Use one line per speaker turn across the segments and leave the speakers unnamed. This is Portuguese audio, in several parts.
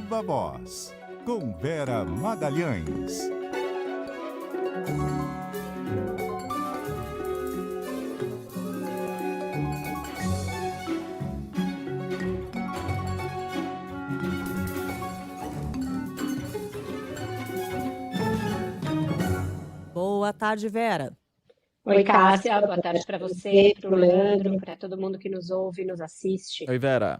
Viva Voz, com Vera Magalhães.
Boa tarde, Vera.
Oi, Cássia. Boa tarde para você, para o Leandro, para todo mundo que nos ouve e nos assiste.
Oi, Vera.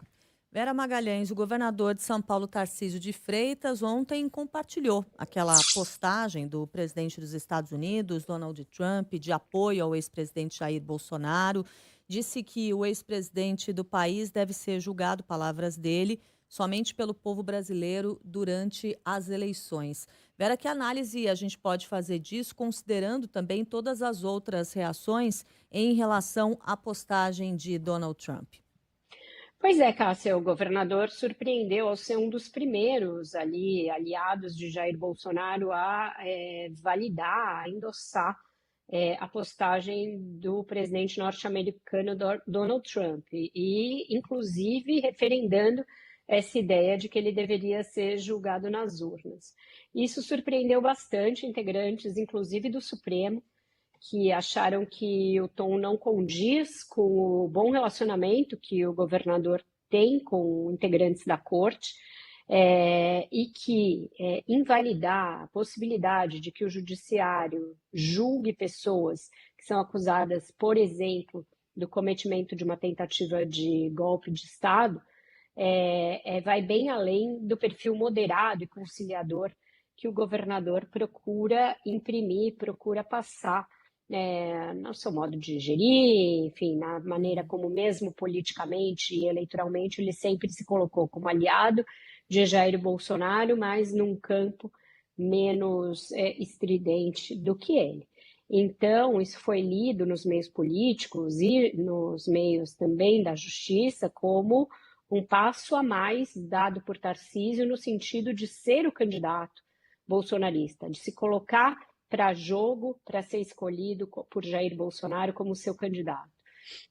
Vera Magalhães, o governador de São Paulo, Tarcísio de Freitas, ontem compartilhou aquela postagem do presidente dos Estados Unidos, Donald Trump, de apoio ao ex-presidente Jair Bolsonaro. Disse que o ex-presidente do país deve ser julgado, palavras dele, somente pelo povo brasileiro durante as eleições. Vera, que análise a gente pode fazer disso, considerando também todas as outras reações em relação à postagem de Donald Trump?
Pois é, Cássia, o governador surpreendeu ao ser um dos primeiros ali aliados de Jair Bolsonaro a validar, a endossar a postagem do presidente norte-americano Donald Trump e, inclusive, referendando essa ideia de que ele deveria ser julgado nas urnas. Isso surpreendeu bastante integrantes, inclusive do Supremo, que acharam que o tom não condiz com o bom relacionamento que o governador tem com integrantes da corte e que invalidar a possibilidade de que o judiciário julgue pessoas que são acusadas, por exemplo, do cometimento de uma tentativa de golpe de Estado, vai bem além do perfil moderado e conciliador que o governador procura imprimir, procura passar no seu modo de gerir, enfim, na maneira como mesmo politicamente e eleitoralmente ele sempre se colocou como aliado de Jair Bolsonaro, mas num campo menos estridente do que ele. Então, isso foi lido nos meios políticos e nos meios também da justiça como um passo a mais dado por Tarcísio no sentido de ser o candidato bolsonarista, de se colocar para jogo, para ser escolhido por Jair Bolsonaro como seu candidato.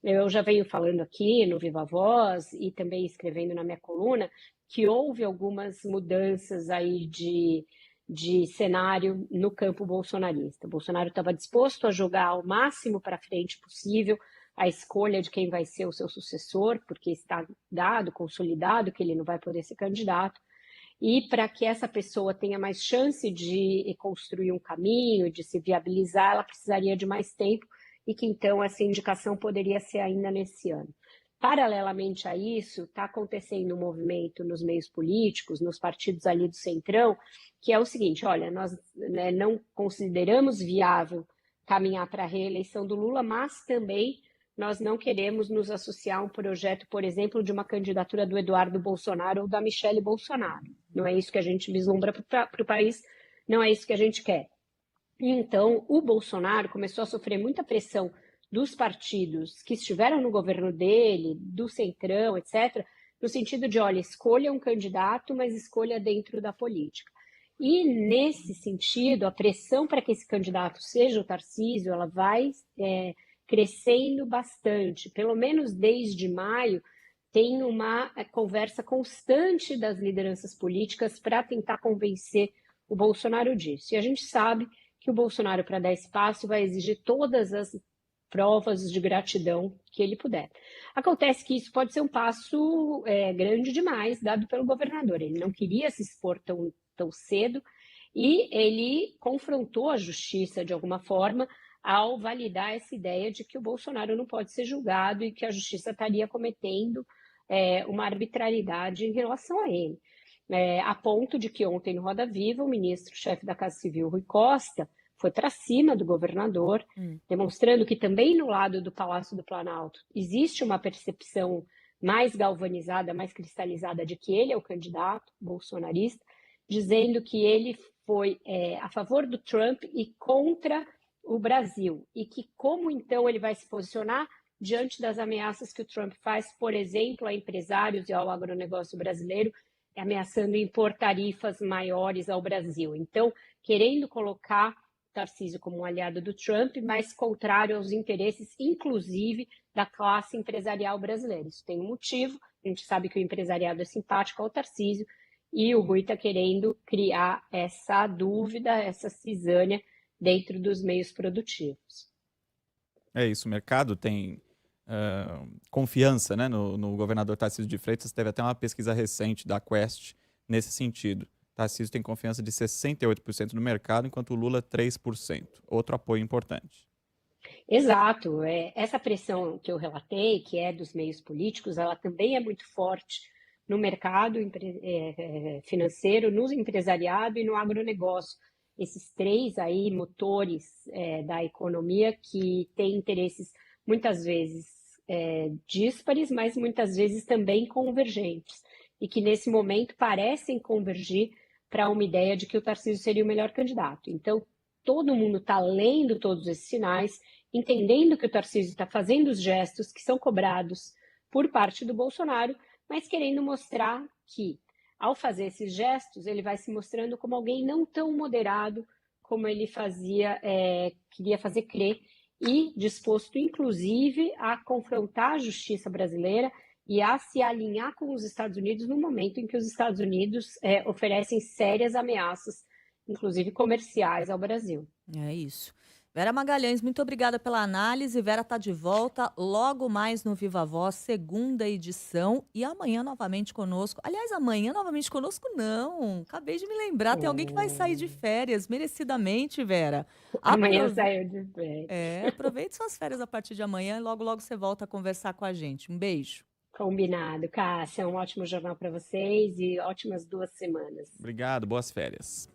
Eu já venho falando aqui no Viva Voz e também escrevendo na minha coluna que houve algumas mudanças aí de cenário no campo bolsonarista. Bolsonaro estava disposto a jogar ao máximo para frente possível a escolha de quem vai ser o seu sucessor, porque está dado, consolidado que ele não vai poder ser candidato. E para que essa pessoa tenha mais chance de construir um caminho, de se viabilizar, ela precisaria de mais tempo e que então essa indicação poderia ser ainda nesse ano. Paralelamente a isso, está acontecendo um movimento nos meios políticos, nos partidos ali do Centrão, que é o seguinte, olha, nós não consideramos viável caminhar para a reeleição do Lula, mas também nós não queremos nos associar a um projeto, por exemplo, de uma candidatura do Eduardo Bolsonaro ou da Michelle Bolsonaro. Não é isso que a gente vislumbra para o país, não é isso que a gente quer. Então, o Bolsonaro começou a sofrer muita pressão dos partidos que estiveram no governo dele, do Centrão, etc., no sentido de, olha, escolha um candidato, mas escolha dentro da política. E, nesse sentido, a pressão para que esse candidato seja o Tarcísio, ela vai crescendo bastante. Pelo menos desde maio, tem uma conversa constante das lideranças políticas para tentar convencer o Bolsonaro disso. E a gente sabe que o Bolsonaro, para dar espaço, vai exigir todas as provas de gratidão que ele puder. Acontece que isso pode ser um passo grande demais, dado pelo governador. Ele não queria se expor tão cedo e ele confrontou a justiça de alguma forma ao validar essa ideia de que o Bolsonaro não pode ser julgado e que a justiça estaria cometendo uma arbitrariedade em relação a ele. A ponto de que ontem no Roda Viva, o ministro-chefe da Casa Civil, Rui Costa, foi para cima do governador, demonstrando que também no lado do Palácio do Planalto existe uma percepção mais galvanizada, mais cristalizada de que ele é o candidato bolsonarista, dizendo que ele foi a favor do Trump e contra o Brasil, e que como então ele vai se posicionar diante das ameaças que o Trump faz, por exemplo, a empresários e ao agronegócio brasileiro, ameaçando impor tarifas maiores ao Brasil. Então, querendo colocar Tarcísio como um aliado do Trump, mas contrário aos interesses, inclusive, da classe empresarial brasileira. Isso tem um motivo, a gente sabe que o empresariado é simpático ao Tarcísio, e o Rui está querendo criar essa dúvida, essa cisânia dentro dos meios produtivos.
É isso, o mercado tem confiança, né, no governador Tarcísio de Freitas. Teve até uma pesquisa recente da Quest nesse sentido. Tarcísio tem confiança de 68% no mercado, enquanto o Lula 3%. Outro apoio importante.
Exato. Essa pressão que eu relatei, que é dos meios políticos, ela também é muito forte no mercado financeiro, no empresariado e no agronegócio. Esses três aí motores da economia que têm interesses muitas vezes díspares, mas muitas vezes também convergentes, e que nesse momento parecem convergir para uma ideia de que o Tarcísio seria o melhor candidato. Então, todo mundo está lendo todos esses sinais, entendendo que o Tarcísio está fazendo os gestos que são cobrados por parte do Bolsonaro, mas querendo mostrar que, ao fazer esses gestos, ele vai se mostrando como alguém não tão moderado como ele queria fazer crer, e disposto, inclusive, a confrontar a justiça brasileira e a se alinhar com os Estados Unidos no momento em que os Estados Unidos oferecem sérias ameaças, inclusive comerciais, ao Brasil.
É isso. Vera Magalhães, muito obrigada pela análise. Vera está de volta logo mais no Viva Voz, segunda edição. E amanhã novamente conosco. Aliás, amanhã novamente conosco, não. Acabei de me lembrar, tem alguém que vai sair de férias, merecidamente, Vera.
Amanhã saiu de férias.
Aproveite suas férias a partir de amanhã e logo, logo você volta a conversar com a gente. Um beijo.
Combinado. Cássia, um ótimo jornal para vocês e ótimas 2 semanas.
Obrigado, boas férias.